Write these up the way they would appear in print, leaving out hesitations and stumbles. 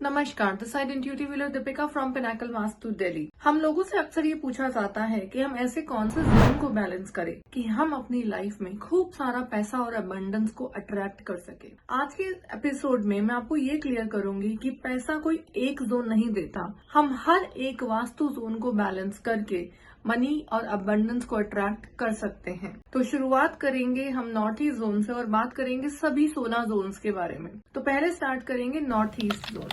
नमस्कार, the side intuitive healer Deepika from Pinnacle vastu Delhi. हम लोगों से अक्सर ये पूछा जाता है कि हम ऐसे कौन से जोन को बैलेंस करें कि हम अपनी लाइफ में खूब सारा पैसा और अबंडेंस को अट्रैक्ट कर सके। आज के एपिसोड में मैं आपको ये क्लियर करूंगी कि पैसा कोई एक जोन नहीं देता। हम हर एक वास्तु जोन को बैलेंस करके मनी और अबंडेंस को अट्रैक्ट कर सकते हैं। तो शुरुआत करेंगे हम नॉर्थ ईस्ट जोन से और बात करेंगे सभी 16 जोन्स के बारे में। तो पहले स्टार्ट करेंगे north east zone.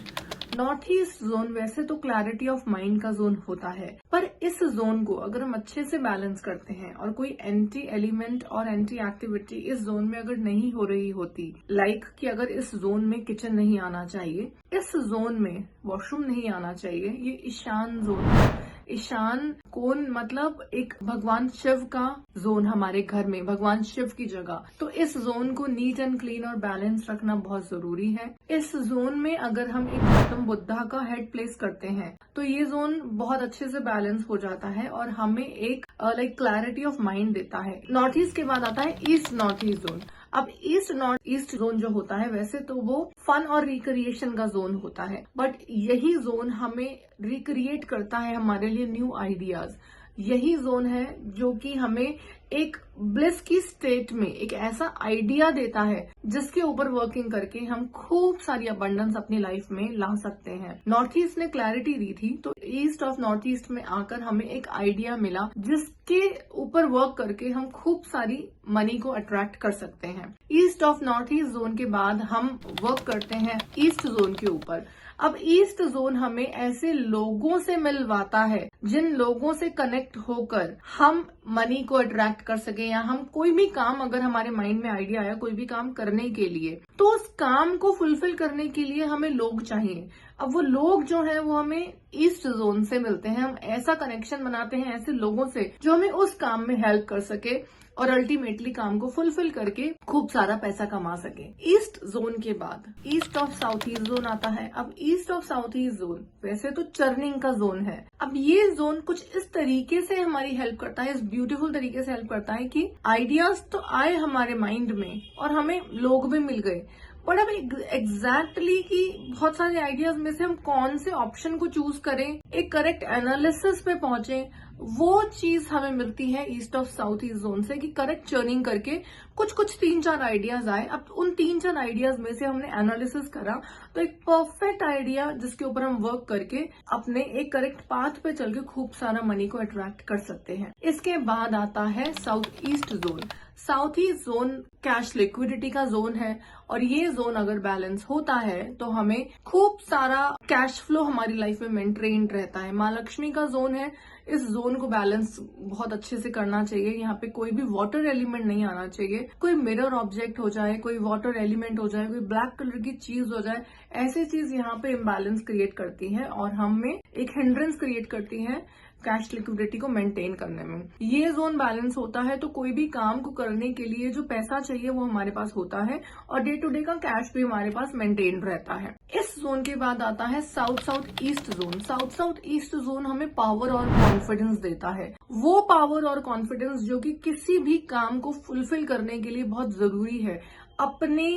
North east zone वैसे तो क्लैरिटी ऑफ माइंड का जोन होता है, पर इस जोन को अगर हम अच्छे से बैलेंस करते हैं और कोई एंटी एलिमेंट और एंटी एक्टिविटी इस जोन में अगर नहीं हो रही होती, लाइक कि अगर इस जोन में किचन नहीं आना चाहिए, इस जोन में वॉशरूम नहीं आना चाहिए, ये ईशान जोन है। ईशान कोण मतलब एक भगवान शिव का जोन हमारे घर में, भगवान शिव की जगह। तो इस जोन को नीट एंड क्लीन और बैलेंस रखना बहुत जरूरी है। इस जोन में अगर हम एक गौतम बुद्धा का हेड प्लेस करते हैं तो ये जोन बहुत अच्छे से बैलेंस हो जाता है और हमें एक लाइक क्लैरिटी ऑफ माइंड देता है। नॉर्थ ईस्ट के बाद आता है ईस्ट नॉर्थ ईस्ट जोन। अब ईस्ट नॉर्थ ईस्ट जोन जो होता है वैसे तो वो फन और रिक्रिएशन का जोन होता है, बट यही जोन हमें रिक्रिएट करता है हमारे लिए न्यू आइडियाज। यही जोन है जो कि हमें एक ब्लिस की स्टेट में एक ऐसा आइडिया देता है जिसके ऊपर वर्किंग करके हम खूब सारी अबंडेंस अपनी लाइफ में ला सकते हैं। नॉर्थ ईस्ट ने क्लैरिटी दी थी, तो ईस्ट ऑफ नॉर्थ ईस्ट में आकर हमें एक आइडिया मिला जिसके ऊपर वर्क करके हम खूब सारी मनी को अट्रैक्ट कर सकते हैं। East of north east zone के बाद हम वर्क करते हैं ईस्ट जोन के ऊपर। अब ईस्ट जोन हमें ऐसे लोगों से मिलवाता है जिन लोगों से कनेक्ट होकर हम मनी को अट्रैक्ट कर सके, या हम कोई भी काम अगर हमारे माइंड में आइडिया आया कोई भी काम करने के लिए, तो उस काम को फुलफिल करने के लिए हमें लोग चाहिए। अब वो लोग जो है वो हमें ईस्ट जोन से मिलते हैं। हम ऐसा कनेक्शन बनाते हैं ऐसे लोगों से जो हमें उस काम में हेल्प कर सके और अल्टीमेटली काम को फुलफिल करके खूब सारा पैसा कमा सके। ईस्ट जोन के बाद east of south east zone आता है। अब east of south east zone वैसे तो चर्निंग का जोन है। अब ये जोन कुछ इस तरीके से हमारी हेल्प करता है, इस ब्यूटीफुल तरीके से हेल्प करता है कि आइडियाज तो आए हमारे माइंड में और हमें लोग भी मिल गए, बट अब एग्जैक्टली कि बहुत सारे आइडियाज में से हम कौन से ऑप्शन को चूज करें, एक करेक्ट एनालिसिस पे पहुंचे, वो चीज हमें मिलती है east of south east zone से कि करेक्ट चर्निंग करके कुछ 3-4 आइडियाज आए। अब उन 3-4 आइडियाज में से हमने एनालिसिस करा तो एक परफेक्ट आइडिया जिसके ऊपर हम वर्क करके अपने एक करेक्ट पाथ पे चल के खूब सारा मनी को अट्रैक्ट कर सकते हैं। इसके बाद आता है south east zone. South east zone cash liquidity का जोन है और ये जोन अगर बैलेंस होता है तो हमें खूब सारा कैश फ्लो हमारी लाइफ में मेंटेन रहता है। माँ लक्ष्मी का जोन है, इस जोन को बैलेंस बहुत अच्छे से करना चाहिए। यहाँ पे कोई भी वाटर एलिमेंट नहीं आना चाहिए। कोई मिरर ऑब्जेक्ट हो जाए, कोई वाटर एलिमेंट हो जाए, कोई ब्लैक कलर की चीज हो जाए, ऐसी चीज यहाँ पे इम्बैलेंस क्रिएट करती है और हमें एक हिंड्रेंस क्रिएट करती है कैश लिक्विडिटी को मेंटेन करने में। ये जोन बैलेंस होता है तो कोई भी काम को करने के लिए जो पैसा चाहिए वो हमारे पास होता है और डे टू डे का कैश भी हमारे पास मेंटेन रहता है। इस जोन के बाद आता है south south east zone. South south east zone हमें पावर और कॉन्फिडेंस देता है। वो पावर और कॉन्फिडेंस जो कि किसी भी काम को फुलफिल करने के लिए बहुत जरूरी है। अपने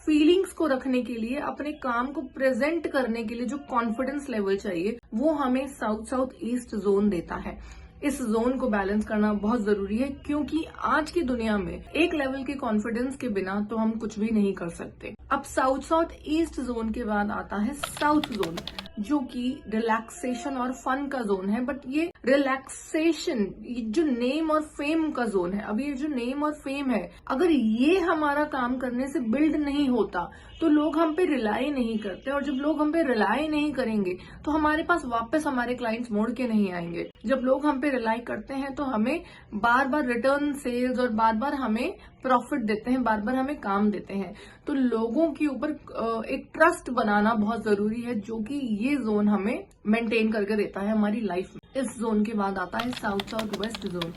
फीलिंग्स को रखने के लिए, अपने काम को प्रेजेंट करने के लिए जो कॉन्फिडेंस लेवल चाहिए वो हमें साउथ साउथ ईस्ट जोन देता है। इस जोन को बैलेंस करना बहुत जरूरी है क्योंकि आज की दुनिया में एक लेवल के कॉन्फिडेंस के बिना तो हम कुछ भी नहीं कर सकते। अब साउथ साउथ ईस्ट जोन के बाद आता है साउथ जोन जो कि रिलैक्सेशन और फन का जोन है, बट ये रिलैक्सेशन जो नेम और फेम का जोन है। अब ये जो नेम और फेम है, अगर ये हमारा काम करने से बिल्ड नहीं होता तो लोग हम पे रिलाई नहीं करते, और जब लोग हम पे रिलाई नहीं करेंगे तो हमारे पास वापस हमारे क्लाइंट्स मोड़ के नहीं आएंगे। जब लोग हम पे रिलाई करते हैं तो हमें बार बार रिटर्न सेल्स और बार बार हमें प्रॉफिट देते हैं, बार बार हमें काम देते हैं। तो लोगों के ऊपर एक ट्रस्ट बनाना बहुत जरूरी है जो कि ये जोन हमें मेंटेन करके देता है हमारी लाइफ में। इस जोन के बाद आता है साउथ साउथ वेस्ट जोन।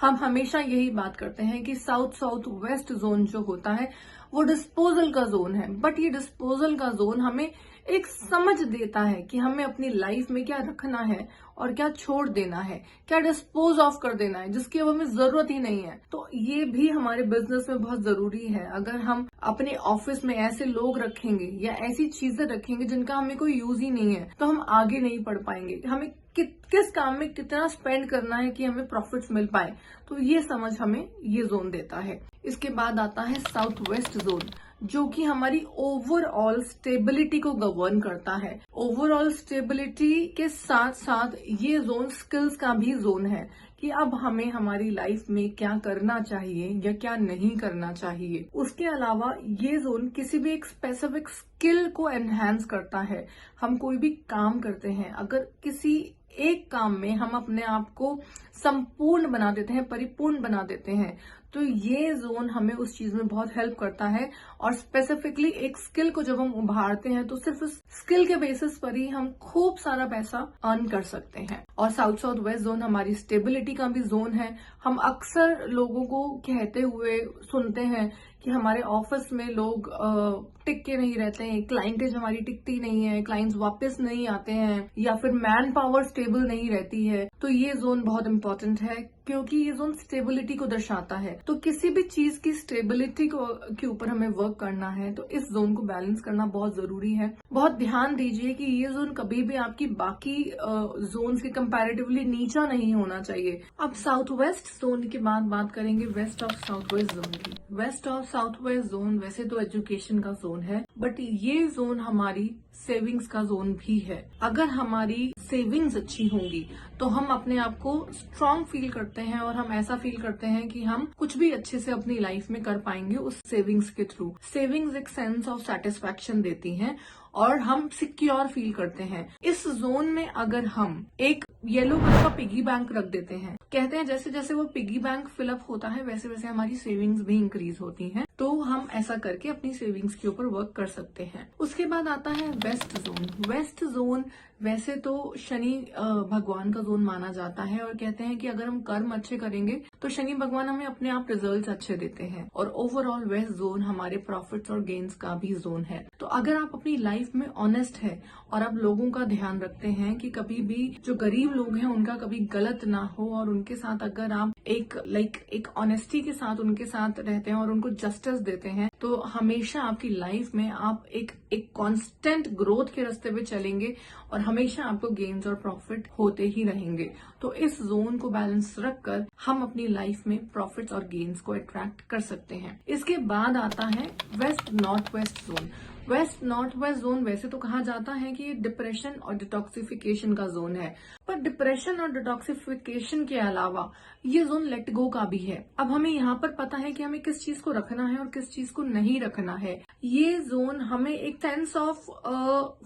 हम हमेशा यही बात करते हैं कि साउथ साउथ वेस्ट जोन जो होता है वो डिस्पोजल का जोन है, बट ये डिस्पोजल का जोन हमें एक समझ देता है कि हमें अपनी लाइफ में क्या रखना है और क्या छोड़ देना है, क्या डिस्पोज ऑफ कर देना है जिसकी अब हमें जरूरत ही नहीं है। तो ये भी हमारे बिजनेस में बहुत जरूरी है। अगर हम अपने ऑफिस में ऐसे लोग रखेंगे या ऐसी चीजें रखेंगे जिनका हमें कोई यूज ही नहीं है, तो हम आगे नहीं बढ़ पाएंगे। हमें किस काम में कितना स्पेंड करना है कि हमें प्रॉफिट्स मिल पाए, तो ये समझ हमें ये जोन देता है। इसके बाद आता है साउथ वेस्ट जोन, जो कि हमारी ओवरऑल स्टेबिलिटी को गवर्न करता है। ओवरऑल स्टेबिलिटी के साथ साथ ये जोन स्किल्स का भी जोन है कि अब हमें हमारी लाइफ में क्या करना चाहिए या क्या नहीं करना चाहिए। उसके अलावा ये जोन किसी भी एक स्पेसिफिक स्किल को एनहांस करता है। हम कोई भी काम करते हैं, अगर किसी एक काम में हम अपने आप को संपूर्ण बना देते हैं, परिपूर्ण बना देते हैं, तो ये जोन हमें उस चीज में बहुत हेल्प करता है। और स्पेसिफिकली एक स्किल को जब हम उभारते हैं तो सिर्फ उस स्किल के बेसिस पर ही हम खूब सारा पैसा अर्न कर सकते हैं। और साउथ वेस्ट जोन हमारी स्टेबिलिटी का भी जोन है। हम अक्सर लोगों को कहते हुए सुनते हैं कि हमारे ऑफिस में लोग टिक के नहीं रहते हैं, क्लाइंटेज हमारी टिकती नहीं है, क्लाइंट्स वापस नहीं आते हैं, या फिर मैन पावर स्टेबल नहीं रहती है। तो ये जोन बहुत इंपॉर्टेंट है क्योंकि ये जोन स्टेबिलिटी को दर्शाता है। तो किसी भी चीज की स्टेबिलिटी के ऊपर हमें वर्क करना है तो इस जोन को बैलेंस करना बहुत जरूरी है। बहुत ध्यान दीजिए कि ये जोन कभी भी आपकी बाकी जोन्स के कंपैरेटिवली नीचा नहीं होना चाहिए। अब साउथ वेस्ट जोन के बाद बात करेंगे west of south west zone की। West of south west zone वैसे तो एजुकेशन का जोन है, बट ये जोन हमारी सेविंग्स का जोन भी है। अगर हमारी सेविंग्स अच्छी होंगी तो हम अपने आप को स्ट्रांग फील करते हैं और हम ऐसा फील करते हैं कि हम कुछ भी अच्छे से अपनी लाइफ में कर पाएंगे उस सेविंग्स के थ्रू। सेविंग्स एक सेंस ऑफ सेटिस्फैक्शन देती हैं और हम सिक्योर फील करते हैं। इस जोन में अगर हम एक येलो कलर का पिगी बैंक रख देते हैं, कहते हैं जैसे जैसे वो पिगी बैंक फिलअप होता है वैसे वैसे हमारी सेविंग्स भी इंक्रीज होती हैं, तो हम ऐसा करके अपनी सेविंग्स के ऊपर वर्क कर सकते हैं। उसके बाद आता है वेस्ट जोन। वेस्ट जोन वैसे तो शनि भगवान का जोन माना जाता है और कहते हैं कि अगर हम कर्म अच्छे करेंगे तो शनि भगवान हमें अपने आप रिजल्ट्स अच्छे देते हैं। और ओवरऑल वेस्ट जोन हमारे प्रॉफिट्स और गेन्स का भी जोन है। तो अगर आप अपनी लाइफ में ऑनेस्ट है और आप लोगों का ध्यान रखते हैं कि कभी भी जो गरीब लोग हैं उनका कभी गलत ना हो, और उनके साथ अगर आप एक ऑनेस्टी के साथ उनके साथ रहते हैं और उनको जस्टिस देते हैं, तो हमेशा आपकी लाइफ में आप एक कांस्टेंट ग्रोथ के रास्ते पे चलेंगे और हमेशा आपको गेन्स और प्रॉफिट होते ही रहेंगे। तो इस जोन को बैलेंस रखकर हम अपनी लाइफ में प्रॉफिट्स और गेन्स को अट्रैक्ट कर सकते हैं। इसके बाद आता है west north west zone. West north west zone वैसे तो कहा जाता है कि ये डिप्रेशन और डिटॉक्सिफिकेशन का जोन है, पर डिप्रेशन और डिटॉक्सिफिकेशन के अलावा ये जोन लेट गो का भी है। अब हमें यहाँ पर पता है कि हमें किस चीज को रखना है और किस चीज को नहीं रखना है। ये जोन हमें एक सेंस ऑफ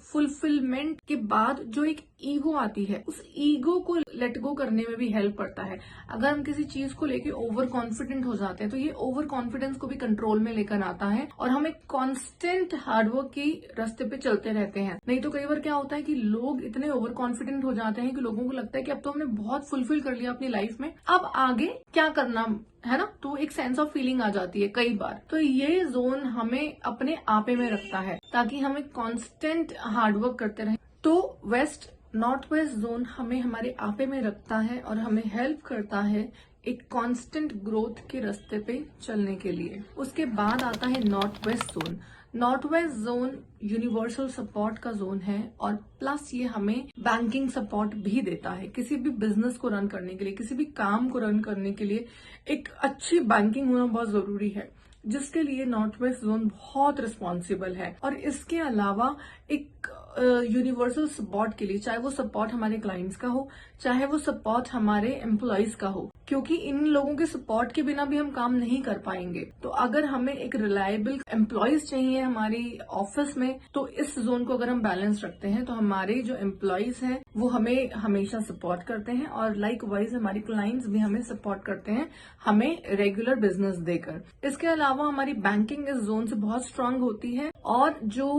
फुलफिलमेंट के बाद जो एक ईगो आती है, उस ईगो को लेट गो करने में भी हेल्प करता है। अगर हम किसी चीज को लेके ओवर कॉन्फिडेंट हो जाते हैं तो ये ओवर कॉन्फिडेंस को भी कंट्रोल में लेकर आता है और हम एक कॉन्स्टेंट हार्डवर्क की रास्ते पे चलते रहते हैं। नहीं तो कई बार क्या होता है कि लोग इतने ओवर कॉन्फिडेंट हो जाते हैं कि लोगों को लगता है कि अब तो हमने बहुत फुलफिल कर लिया अपनी लाइफ में, अब आगे क्या करना है ना, तो एक सेंस ऑफ फीलिंग आ जाती है कई बार। तो ये जोन हमें अपने आपे में रखता है ताकि हम एक कॉन्स्टेंट हार्डवर्क करते रहें। तो वेस्ट नॉर्थ वेस्ट जोन हमें हमारे आपे में रखता है और हमें हेल्प करता है एक कांस्टेंट ग्रोथ के रास्ते पे चलने के लिए। उसके बाद आता है north west zone. North west zone universal support का जोन है और प्लस ये हमें बैंकिंग सपोर्ट भी देता है। किसी भी बिजनेस को रन करने के लिए, किसी भी काम को रन करने के लिए एक अच्छी बैंकिंग होना बहुत जरूरी है, जिसके लिए नॉर्थ वेस्ट जोन बहुत रिस्पॉन्सिबल है। और इसके अलावा एक यूनिवर्सल सपोर्ट के लिए, चाहे वो सपोर्ट हमारे क्लाइंट्स का हो, चाहे वो सपोर्ट हमारे एम्प्लॉयज का हो, क्योंकि इन लोगों के सपोर्ट के बिना भी हम काम नहीं कर पाएंगे। तो अगर हमें एक रिलायबल एम्प्लॉयज चाहिए हमारी ऑफिस में, तो इस जोन को अगर हम बैलेंस रखते हैं तो हमारे जो एम्प्लॉयज हैं वो हमें हमेशा सपोर्ट करते हैं और लाइकवाइज हमारे क्लाइंट्स भी हमें सपोर्ट करते हैं, हमें रेगुलर बिजनेस देकर। इसके अलावा हमारी बैंकिंग इस जोन से बहुत स्ट्रांग होती है और जो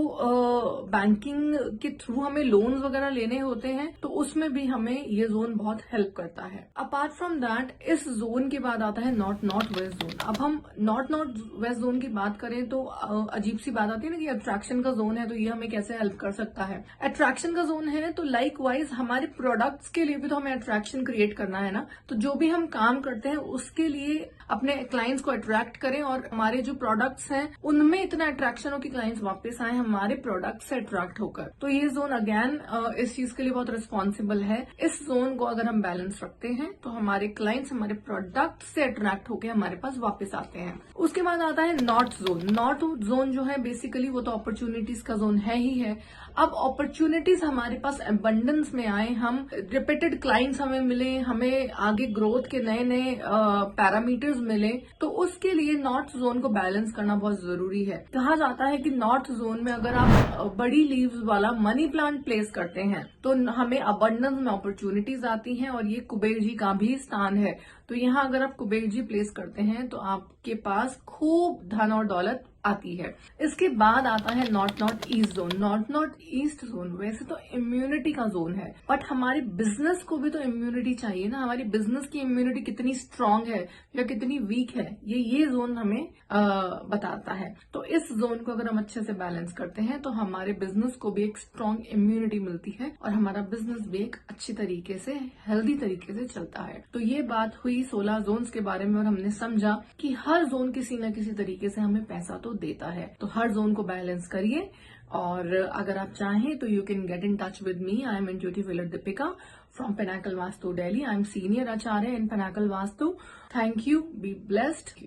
बैंकिंग के थ्रू हमें लोन्स वगैरह लेने होते हैं तो उसमें भी हमें ये जोन बहुत हेल्प करता है। अपार्ट फ्रॉम दैट इस जोन के बाद आता है नॉर्थ नॉर्थ वेस्ट जोन। अब हम नॉर्थ नॉर्थ वेस्ट जोन की बात करें तो अजीब सी बात आती है ना कि अट्रैक्शन का जोन है तो ये हमें कैसे हेल्प कर सकता है। अट्रैक्शन का जोन है तो लाइक वाइज हमारे प्रोडक्ट्स के लिए भी तो हमें अट्रैक्शन क्रिएट करना है ना। तो जो भी हम काम करते हैं उसके लिए अपने क्लाइंट्स को अट्रैक्ट करें और हमारे जो प्रोडक्ट्स हैं उनमें इतना अट्रैक्शन हो कि क्लाइंट्स वापस आए हमारे प्रोडक्ट से अट्रैक्ट होकर। तो ये जोन अगेन इस चीज के लिए बहुत रिस्पॉन्सिबल है। इस जोन को अगर हम बैलेंस रखते हैं तो हमारे क्लाइंट्स हमारे प्रोडक्ट से अट्रैक्ट होकर हमारे पास वापस आते हैं। उसके बाद आता है नॉर्थ जोन। नॉर्थ जोन जो है बेसिकली वो तो अपॉर्चुनिटीज का जोन है ही है। अब अपॉर्चुनिटीज हमारे पास अबंडेंस में आए, हम रिपीटेड क्लाइंट्स हमें मिले, हमें आगे ग्रोथ के नए नए पैरामीटर्स मिले, तो उसके लिए नॉर्थ जोन को बैलेंस करना बहुत जरूरी है। कहा जाता है कि नॉर्थ जोन में अगर आप बड़ी लीव्स वाला मनी प्लांट प्लेस करते हैं तो हमें अबंडेंस में अपॉर्चुनिटीज आती हैं और ये कुबेर जी का भी स्थान है। तो यहाँ अगर आप कुबेर जी प्लेस करते हैं तो आपके पास खूब धन और दौलत आती है। इसके बाद आता है north north east zone. North north east zone वैसे तो इम्यूनिटी का जोन है, बट हमारे बिजनेस को भी तो इम्यूनिटी चाहिए ना। हमारी बिजनेस की इम्यूनिटी कितनी स्ट्रांग है या कितनी वीक है ये जोन हमें बताता है। तो इस जोन को अगर हम अच्छे से बैलेंस करते हैं तो हमारे बिजनेस को भी एक स्ट्रांग इम्यूनिटी मिलती है और हमारा बिजनेस भी एक अच्छी तरीके से हेल्दी तरीके से चलता है। तो ये बात हुई 16 जोन्स के बारे में और हमने समझा कि हर जोन किसी न किसी तरीके से हमें पैसा तो देता है। तो हर जोन को बैलेंस करिए और अगर आप चाहें तो you can get in touch with me. I am intuitive healer Deepika from Pinnacle vastu Delhi. I am senior Acharya in Pinnacle vastu. Thank you, be blessed.